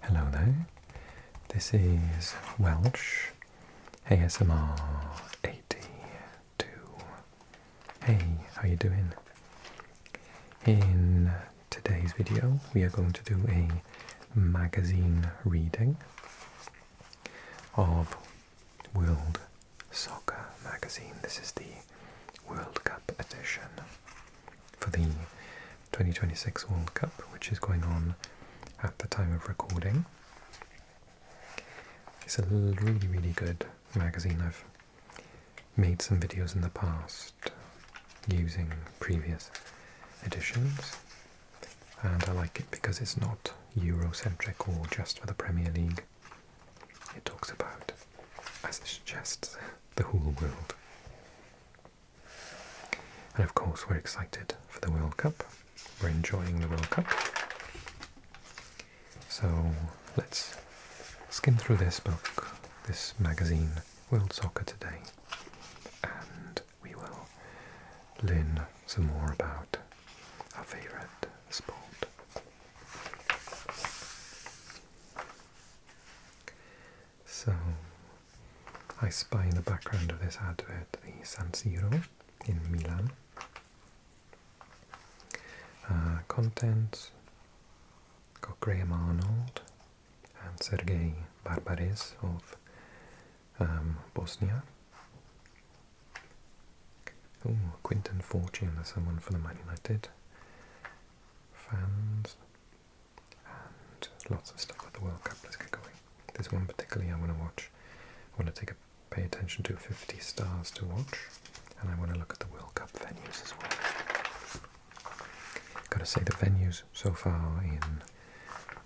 Hello there, this is Welsh ASMR 82. Hey, how you doing? In today's video we are going to do a magazine reading of World Soccer magazine. This is the World Cup edition for the 2026 World Cup, which is going on at the time of recording. It's a really good magazine. I've made some videos in the past using previous editions, and I like it because it's not Eurocentric or just for the Premier League. It talks about, as it suggests, the whole world. And of course we're excited for the World Cup. We're enjoying the World Cup. So let's skim through this book, this magazine, World Soccer Today, and we will learn some more about our favourite sport. So I spy in the background of this advert the San Siro in Milan. Contents, got Graham Arnold and Sergei Barbares of Bosnia. Oh, Quinton Fortune, there's someone for the Man United fans, and lots of stuff at the World Cup. Let's get going. There's one particularly I want to watch. I want to pay attention to 50 stars to watch, and I want to look at the World Cup venues as well. Gotta say, the venues so far in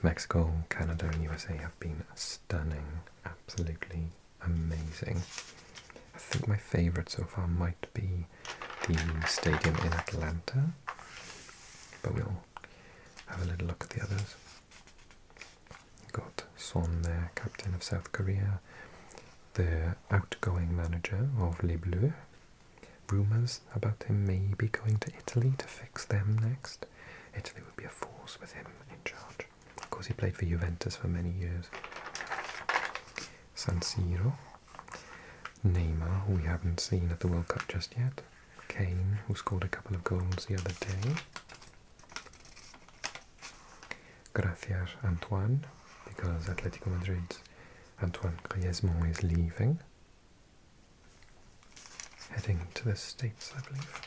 Mexico, Canada and USA have been stunning, absolutely amazing. I think my favourite so far might be the stadium in Atlanta, but we'll have a little look at the others. Got Son there, captain of South Korea, the outgoing manager of Les Bleus. Rumours about him maybe going to Italy to fix them next. Italy would be a force with him in charge. Of course, he played for Juventus for many years. San Siro. Neymar, who we haven't seen at the World Cup just yet. Kane, who scored a couple of goals the other day. Gracias Antoine, because Atletico Madrid's Antoine Griezmann is leaving. Heading to the States, I believe.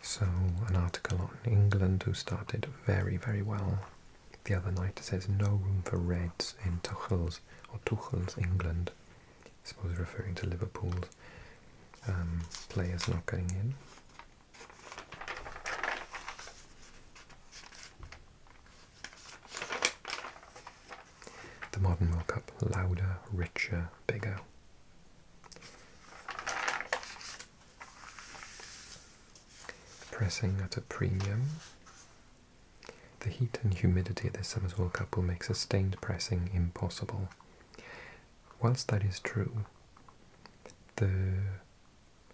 So, an article on England, who started very well the other night. It says no room for Reds in Tuchel's England. I suppose referring to Liverpool's players not getting in. The modern World Cup, louder, richer, bigger. Pressing at a premium. The heat and humidity of this summer's World Cup will make sustained pressing impossible. Whilst that is true, the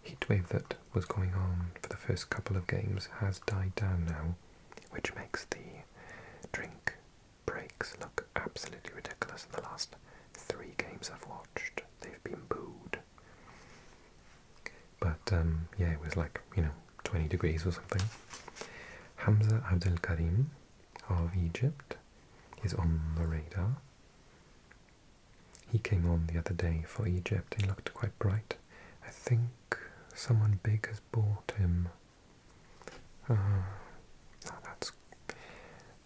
heatwave that was going on for the first couple of games has died down now, which makes the drink breaks look absolutely ridiculous. In the last 3 games I've watched, they've been booed. But yeah, it was like, 20 degrees or something. Hamza Abdel Karim of Egypt is on the radar. He came on the other day for Egypt. He looked quite bright. I think someone big has bought him. That's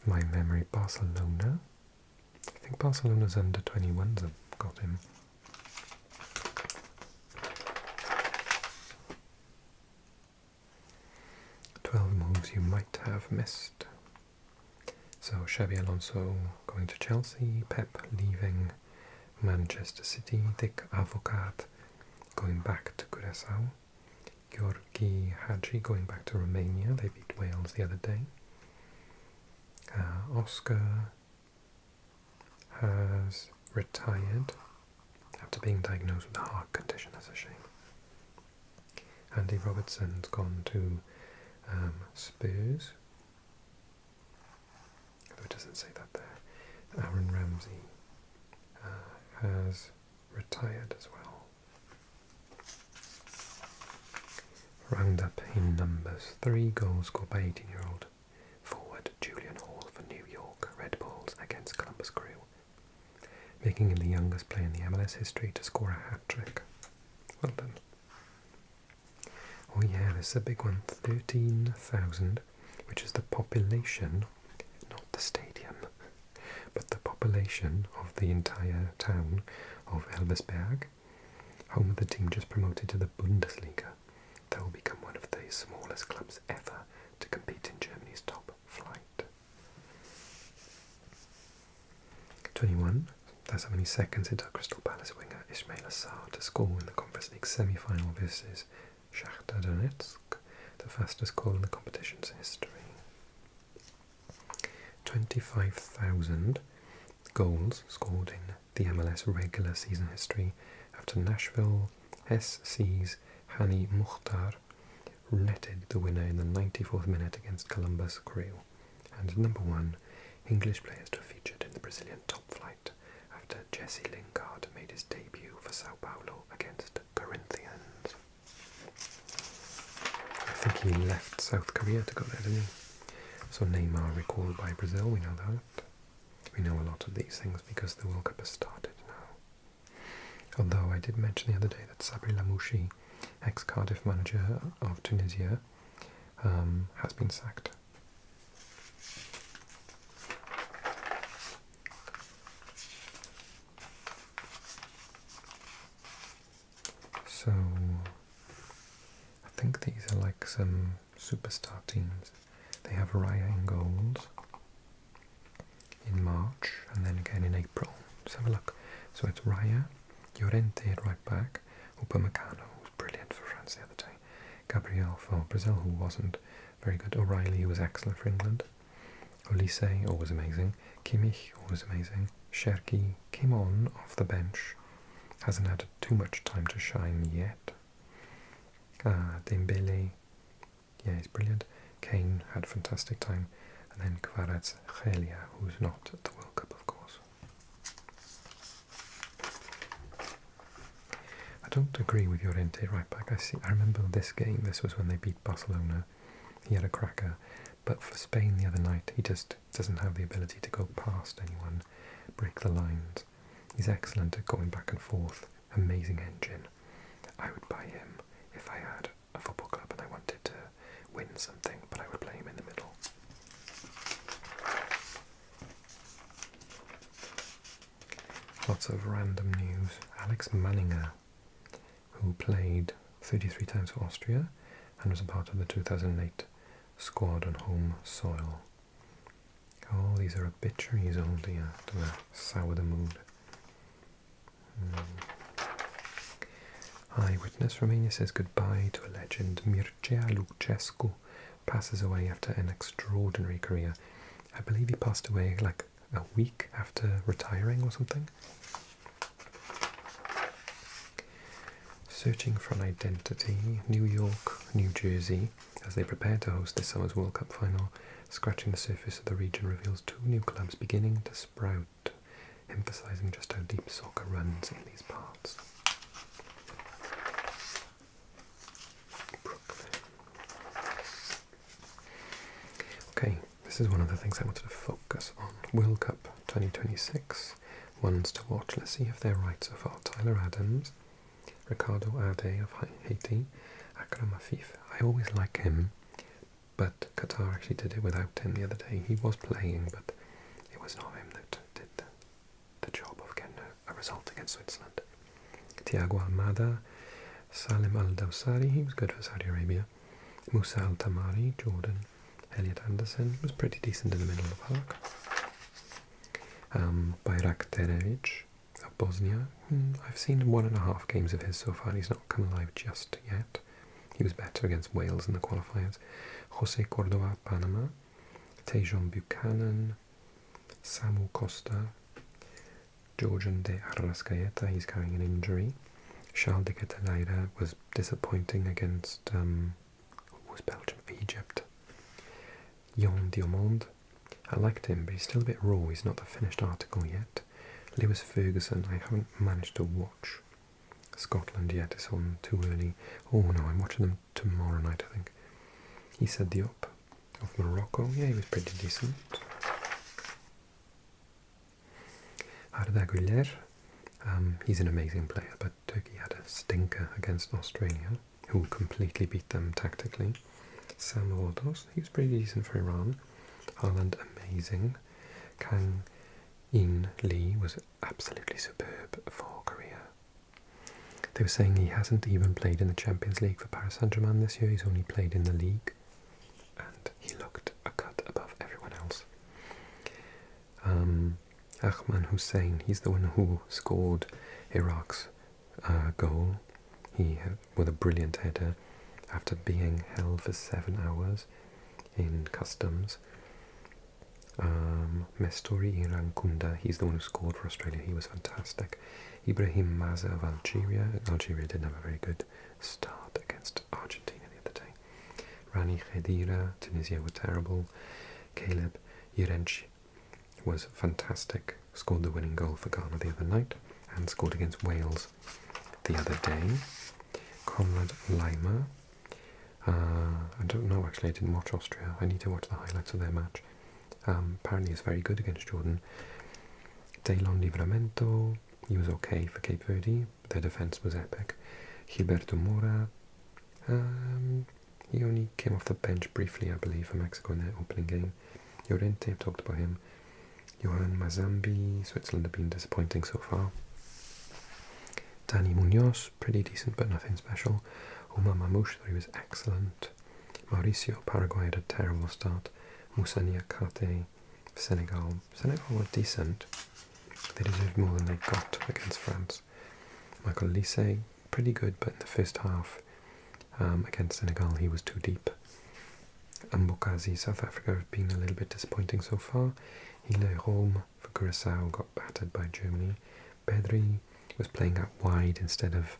my memory. Barcelona. I think Barcelona's under 21s have got him. Moves you might have missed. So Xabi Alonso going to Chelsea, Pep leaving Manchester City, Dick Advocat going back to Curaçao, Georgi Hagi going back to Romania. They beat Wales the other day. Oscar has retired after being diagnosed with a heart condition. That's a shame. Andy Robertson's gone to Spurs. Although it doesn't say that there. Aaron Ramsey has retired as well. Roundup in numbers. 3 goals scored by 18-year-old forward Julian Hall for New York Red Bulls against Columbus Crew, making him the youngest player in the MLS history to score a hat-trick. Well done. Oh yeah, this is a big one. 13,000, which is the population, not the stadium, but the population of the entire town of Elversberg, home of the team just promoted to the Bundesliga. That will become one of the smallest clubs ever to compete in Germany's top flight. 21. That's how many seconds it took Crystal Palace winger Ismail Assar to score in the Conference League semi-final versus Shakhtar Donetsk, the fastest goal in the competition's history. 25,000 goals scored in the MLS regular season history after Nashville SC's Hani Mukhtar netted the winner in the 94th minute against Columbus Crew, and number 1 English players to have featured in the Brazilian top flight after Jesse Lingard made his debut for Sao Paulo against Corinthians. I think he left South Korea to go there, didn't he? So Neymar recalled by Brazil, we know that. We know a lot of these things because the World Cup has started now. Although I did mention the other day that Sabri Lamouchi, ex-Cardiff manager of Tunisia, has been sacked. So I think these are like some superstar teams. They have Raya in goals in March and then again in April. Let's have a look. So it's Raya, Llorente at right back, Upamecano, who was brilliant for France the other day, Gabriel for Brazil, who wasn't very good, O'Reilly, who was excellent for England, Olise, always amazing, Kimmich, always amazing, Cherki came on off the bench, hasn't had too much time to shine yet, Dembele, yeah, he's brilliant, Kane had a fantastic time, and then Kvaratskhelia, who's not at the World Cup, of course. I don't agree with Llorente right back. I remember this game, this was when they beat Barcelona. He had a cracker, but for Spain the other night, he just doesn't have the ability to go past anyone, break the lines. He's excellent at going back and forth, amazing engine. I would buy him if I had a football club and I wanted to win something, but I would play him in the middle. Lots of random news. Alex Manninger, who played 33 times for Austria and was a part of the 2008 squad on home soil. Oh, these are obituaries all dear to sour the mood. Eyewitness Romania says goodbye to a legend. Mircea Lucescu passes away after an extraordinary career. I believe he passed away like a week after retiring or something. Searching for an identity. New York, New Jersey, as they prepare to host this summer's World Cup final, scratching the surface of the region reveals 2 new clubs beginning to sprout, emphasizing just how deep soccer runs in these parts. Okay, this is one of the things I wanted to focus on. World Cup 2026, ones to watch. Let's see if they're right so far. Tyler Adams, Ricardo Ade of Haiti, Akram Afif. I always like him, but Qatar actually did it without him the other day. He was playing, but it was not him that did the job of getting a result against Switzerland. Thiago Almada, Salim Al-Dawsari, he was good for Saudi Arabia. Musa Al-Tamari, Jordan. Elliot Anderson was pretty decent in the middle of the park. Bayraktarevic of Bosnia. I've seen 1.5 games of his so far. He's not come alive just yet. He was better against Wales in the qualifiers. Jose Cordova, Panama. Tejon Buchanan. Samu Costa. Georgian de Arrascaeta, he's carrying an injury. Charles de Ketelaere was disappointing against who was Belgium? Egypt. Yon Diomond, I liked him, but he's still a bit raw. He's not the finished article yet. Lewis Ferguson, I haven't managed to watch Scotland yet. It's on too early. Oh no, I'm watching them tomorrow night, I think. He said Diop of Morocco. Yeah, he was pretty decent. Arda Güler, he's an amazing player, but Turkey had a stinker against Australia, who completely beat them tactically. Sam Rodos, he was pretty decent for Iran. Haaland, amazing. Kang In Lee was absolutely superb for Korea. They were saying he hasn't even played in the Champions League for Paris Saint-Germain this year. He's only played in the league, and he looked a cut above everyone else. Ahman Hussein, he's the one who scored Iraq's goal. He with a brilliant header after being held for 7 hours in customs. Mestori Irankunda, he's the one who scored for Australia. He was fantastic. Ibrahim Maza of Algeria. Algeria didn't have a very good start against Argentina the other day. Rani Khedira, Tunisia were terrible. Caleb Yerenchi was fantastic. Scored the winning goal for Ghana the other night and scored against Wales the other day. Conrad Leimer. I don't know, actually. I didn't watch Austria. I need to watch the highlights of their match. Apparently he's very good against Jordan. Daylon Livramento, he was okay for Cape Verde. Their defence was epic. Gilberto Mora, he only came off the bench briefly, I believe, for Mexico in their opening game. Llorente, I've talked about him. Johan Mazambi, Switzerland have been disappointing so far. Dani Munoz, pretty decent but nothing special. Omar Mamouche, he was excellent. Mauricio, Paraguay had a terrible start. Moussa Niakate, Senegal. Senegal were decent. They deserved more than they got against France. Michael Lise, pretty good, but in the first half against Senegal he was too deep. Mbokazi, South Africa, have been a little bit disappointing so far. Hilaire Holm for Curacao got battered by Germany. Pedri was playing out wide instead of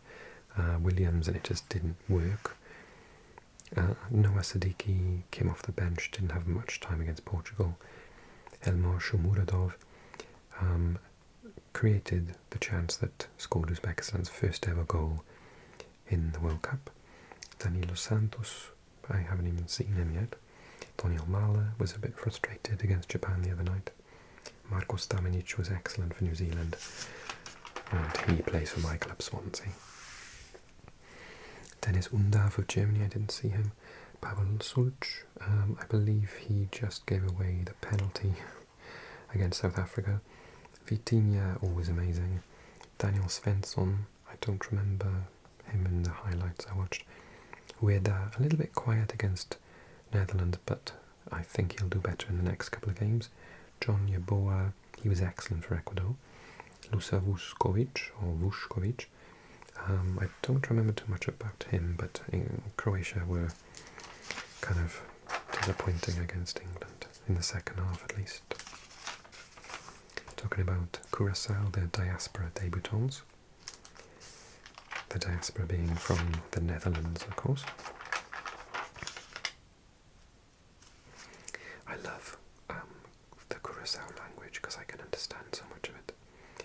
Williams, and it just didn't work. Noah Sadiki came off the bench, didn't have much time against Portugal. Elmar Shomurodov created the chance that scored Uzbekistan's first ever goal in the World Cup. Danilo Santos, I haven't even seen him yet. Daniel Mahler was a bit frustrated against Japan the other night. Marko Stamenic was excellent for New Zealand, and he plays for my club Swansea. Dennis Undav of Germany, I didn't see him. Pavel Sulc, I believe he just gave away the penalty against South Africa. Vitinha, always amazing. Daniel Svensson, I don't remember him in the highlights I watched. Ueda, a little bit quiet against Netherlands, but I think he'll do better in the next couple of games. John Yeboah, he was excellent for Ecuador. Lusa Vuskovic, I don't remember too much about him, but Croatia were kind of disappointing against England, in the second half at least. Talking about Curacao, their diaspora debutants. The diaspora being from the Netherlands, of course. I love the Curacao language because I can understand so much of it.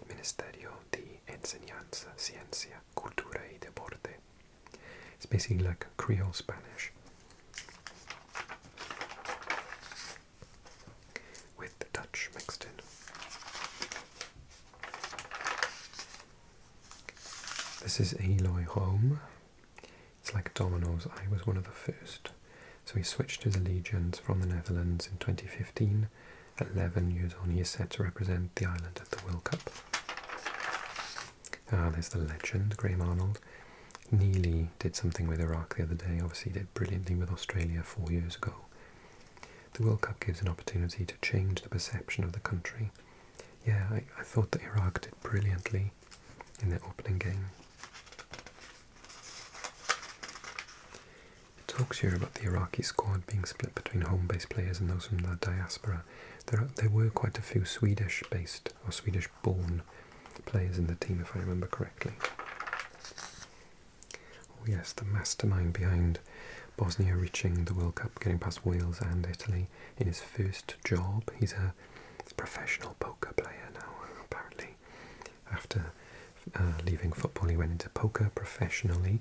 Ministerio de Enseñanza, Ciencia, Cultura y Deporte. It's basically like Creole Spanish with the Dutch mixed in. This is Eloy Rome. It's like dominoes. I was one of the first. So he switched his allegiance from the Netherlands in 2015. 11 years on, he is set to represent the island at the World Cup. There's the legend, Graham Arnold. Neely did something with Iraq the other day. Obviously did brilliantly with Australia 4 years ago. The World Cup gives an opportunity to change the perception of the country. Yeah, I thought that Iraq did brilliantly in their opening game. It talks here about the Iraqi squad being split between home-based players and those from the diaspora. There were quite a few Swedish-based or Swedish-born players in the team, if I remember correctly. Oh yes, the mastermind behind Bosnia reaching the World Cup, getting past Wales and Italy in his first job. He's a professional poker player now, apparently. After leaving football, he went into poker professionally,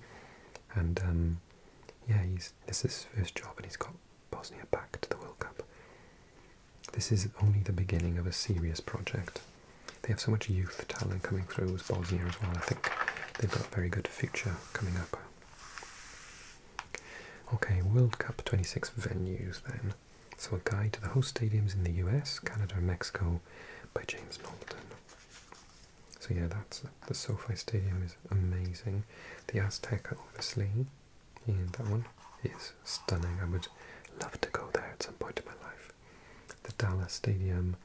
and yeah, this is his first job, and he's got Bosnia back to the World Cup. This is only the beginning of a serious project. They have so much youth talent coming through as Bosnia as well. I think they've got a very good future coming up. Okay, World Cup 26 venues then. So a guide to the host stadiums in the US, Canada and Mexico by James Knowlton. So yeah, the SoFi Stadium is amazing. The Azteca, obviously, and that one is stunning. I would love to go there at some point in my life. The Dallas Stadium,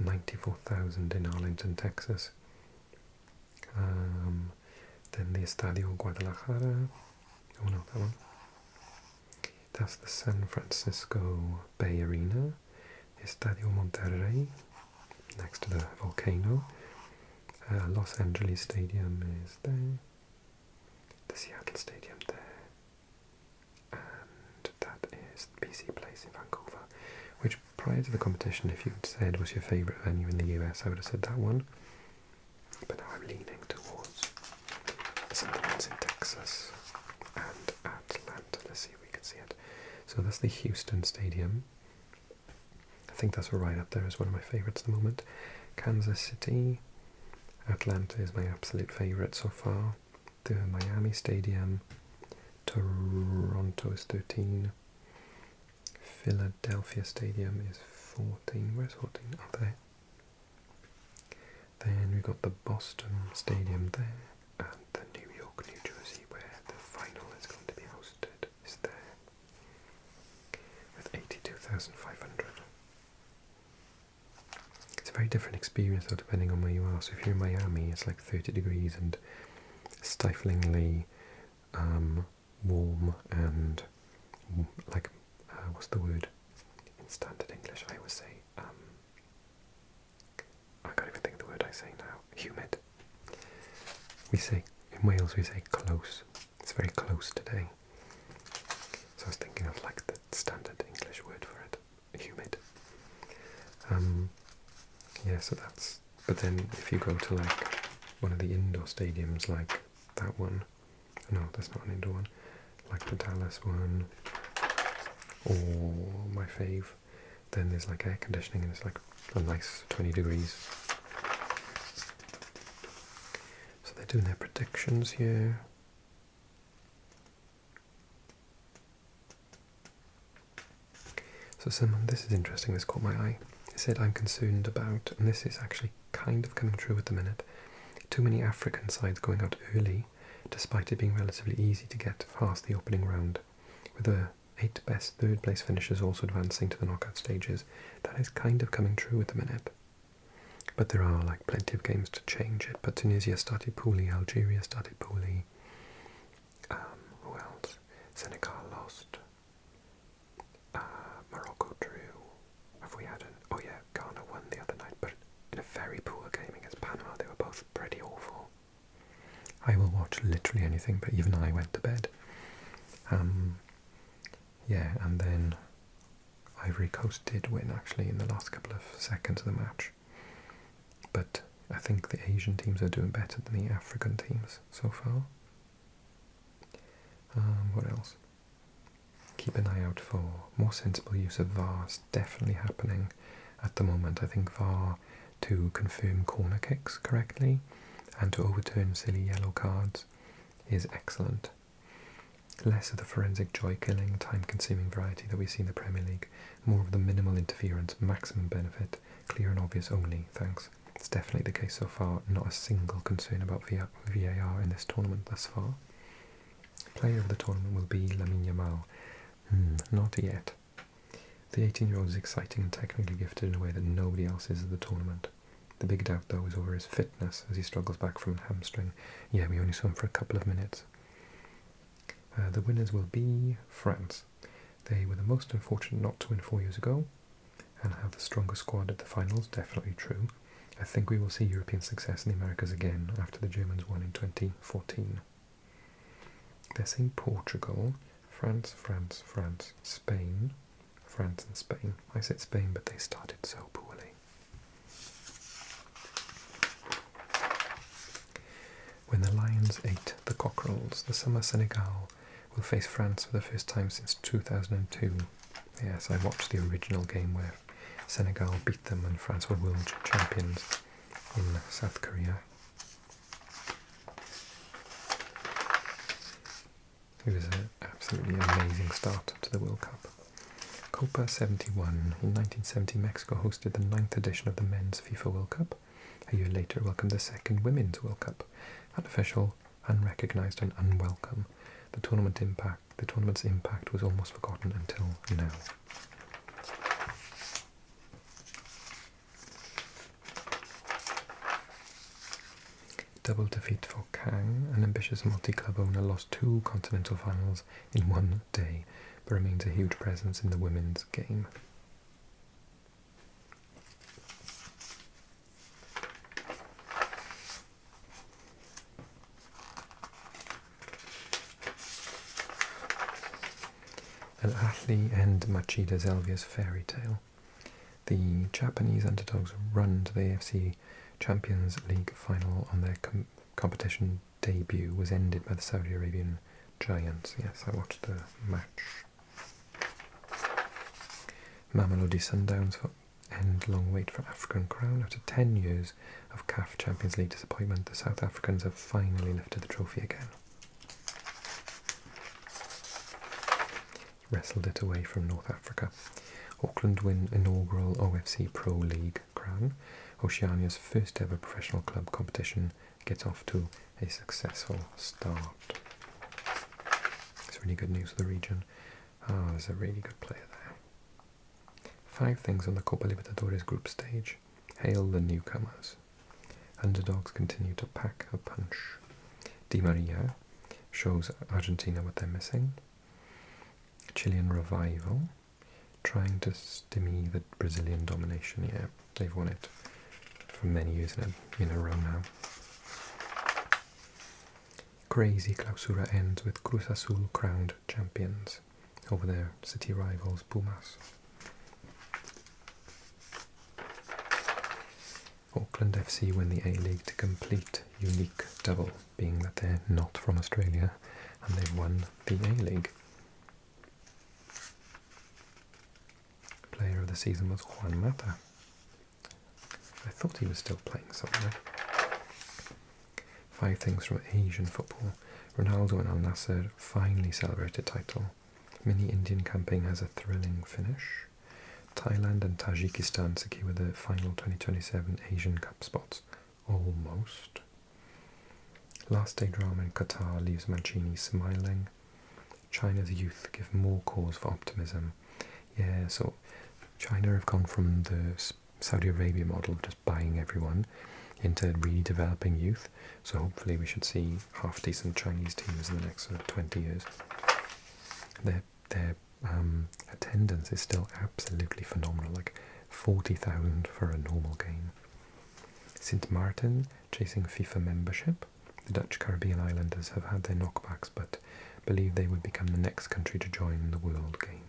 94,000 in Arlington, Texas. Then the Estadio Guadalajara. Oh no, that one. That's the San Francisco Bay Arena. Estadio Monterrey, next to the volcano. Los Angeles Stadium is there. The Seattle Stadium there. And that is BC Place in Vancouver, which prior to the competition, if you'd said was your favourite venue in the US, I would have said that one. But now I'm leaning towards some of the ones in Texas and Atlanta. Let's see if we can see it. So that's the Houston Stadium. I think that's right up there as one of my favourites at the moment. Kansas City. Atlanta is my absolute favourite so far. The Miami Stadium. Toronto is 13. Philadelphia Stadium is 14. Where's 14? Oh, there. Then we've got the Boston Stadium there. And the New York, New Jersey, where the final is going to be hosted, is there. With 82,500. It's a very different experience though, depending on where you are. So if you're in Miami, it's like 30 degrees and stiflingly warm and like, what's the word in standard English? I always say, I can't even think of the word I say now. Humid. We say, in Wales we say close. It's very close today. So I was thinking of like the standard English word for it. Humid. Yeah, so that's, but then if you go to like one of the indoor stadiums like that one, no, that's not an indoor one, like the Dallas one, or my fave, then there's like air conditioning and it's like a nice 20 degrees. So they're doing their predictions here. So this is interesting, this caught my eye. It said, I'm concerned about, and this is actually kind of coming true at the minute, too many African sides going out early, despite it being relatively easy to get past the opening round, with the 8 best third place finishers also advancing to the knockout stages. That is kind of coming true at the minute. But there are like plenty of games to change it. But Tunisia started poorly, Algeria started poorly. Who else? Senegal lost. Morocco drew. Have we had an... Oh yeah, Ghana won the other night, but in a very poor game against Panama. They were both pretty awful. I will watch literally anything, but even I went to bed. Yeah, and then Ivory Coast did win actually in the last couple of seconds of the match. But I think the Asian teams are doing better than the African teams so far. What else? Keep an eye out for more sensible use of VAR. It's definitely happening at the moment. I think VAR to confirm corner kicks correctly and to overturn silly yellow cards is excellent. Less of the forensic joy-killing, time-consuming variety that we see in the Premier League. More of the minimal interference, maximum benefit, clear and obvious only, thanks. It's definitely the case so far. Not a single concern about VAR in this tournament thus far. Player of the tournament will be Lamine Yamal. Not yet. The 18-year-old is exciting and technically gifted in a way that nobody else is at the tournament. The big doubt, though, is over his fitness as he struggles back from a hamstring. Yeah, we only saw him for a couple of minutes. The winners will be France. They were the most unfortunate not to win 4 years ago and have the strongest squad at the finals, definitely true. I think we will see European success in the Americas again after the Germans won in 2014. They're saying Portugal, France, France, France, Spain, France and Spain. I said Spain, but they started so poorly. When the Lions ate the cockerels, the summer Senegal will face France for the first time since 2002. Yes, I watched the original game where Senegal beat them and France were world champions in South Korea. It was an absolutely amazing start to the World Cup. Copa 71. In 1970, Mexico hosted the 9th edition of the Men's FIFA World Cup. A year later, welcomed the 2nd Women's World Cup. Unofficial, unrecognised and unwelcome. The tournament's impact was almost forgotten until now. Double defeat for Kang. An ambitious multi-club owner lost 2 continental finals in one day, but remains a huge presence in the women's game. Al Ahly and Machida Zelvia's fairy tale. The Japanese underdogs run to the AFC Champions League final on their competition debut was ended by the Saudi Arabian giants. Yes, I watched the match. Mamelodi Sundowns end long wait for African crown. After 10 years of CAF Champions League disappointment, the South Africans have finally lifted the trophy again. Wrestled it away from North Africa. Auckland win inaugural OFC Pro League crown. Oceania's first ever professional club competition gets off to a successful start. It's really good news for the region. There's a really good player there. 5 things on the Copa Libertadores group stage. Hail the newcomers. Underdogs continue to pack a punch. Di Maria shows Argentina what they're missing. Chilean revival, trying to stymie the Brazilian domination. Yeah, they've won it for many years in a row now. Crazy Clausura ends with Cruz Azul crowned champions over their city rivals Pumas. Auckland FC win the A-League to complete unique double, being that they're not from Australia and they've won the A-League. Player of the season was Juan Mata. I thought he was still playing somewhere. 5 things from Asian football. Ronaldo and Al Nassr finally celebrated title. Mini Indian camping has a thrilling finish. Thailand and Tajikistan secure the final 2027 Asian Cup spots. Almost. Last day drama in Qatar leaves Mancini smiling. China's youth give more cause for optimism. Yeah, so China have gone from the Saudi Arabia model of just buying everyone into really developing youth. So hopefully we should see half-decent Chinese teams in the next 20 years. Their attendance is still absolutely phenomenal, like 40,000 for a normal game. Sint Maarten chasing FIFA membership. The Dutch Caribbean islanders have had their knockbacks, but believe they would become the next country to join the World Game.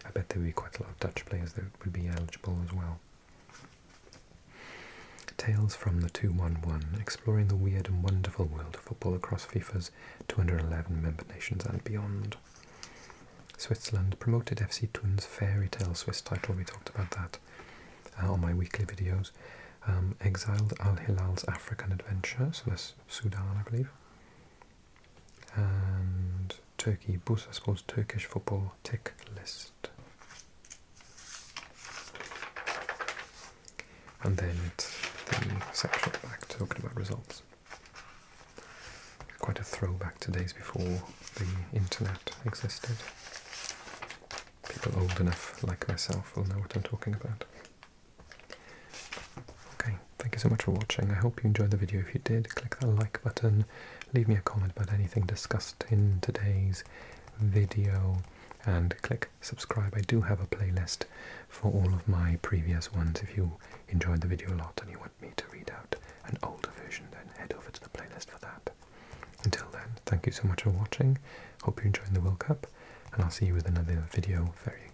I bet there would be quite a lot of Dutch players that would be eligible as well. Tales from the 211, exploring the weird and wonderful world of football across FIFA's 211 member nations and beyond. Switzerland promoted FC Thun's fairy tale Swiss title, we talked about that on my weekly videos. Exiled Al Hilal's African adventure, so that's Sudan I believe. And Turkey, Bursaspor's Turkish football tick list. And then it's the section back talking about results. Quite a throwback to days before the internet existed. People old enough like myself will know what I'm talking about. Okay, thank you so much for watching. I hope you enjoyed the video. If you did, click that like button, leave me a comment about anything discussed in today's video, and click subscribe. I do have a playlist for all of my previous ones. If you enjoyed the video a lot and you want me to read out an older version, then head over to the playlist for that. Until then, thank you so much for watching. Hope you're enjoying the World Cup, and I'll see you with another video very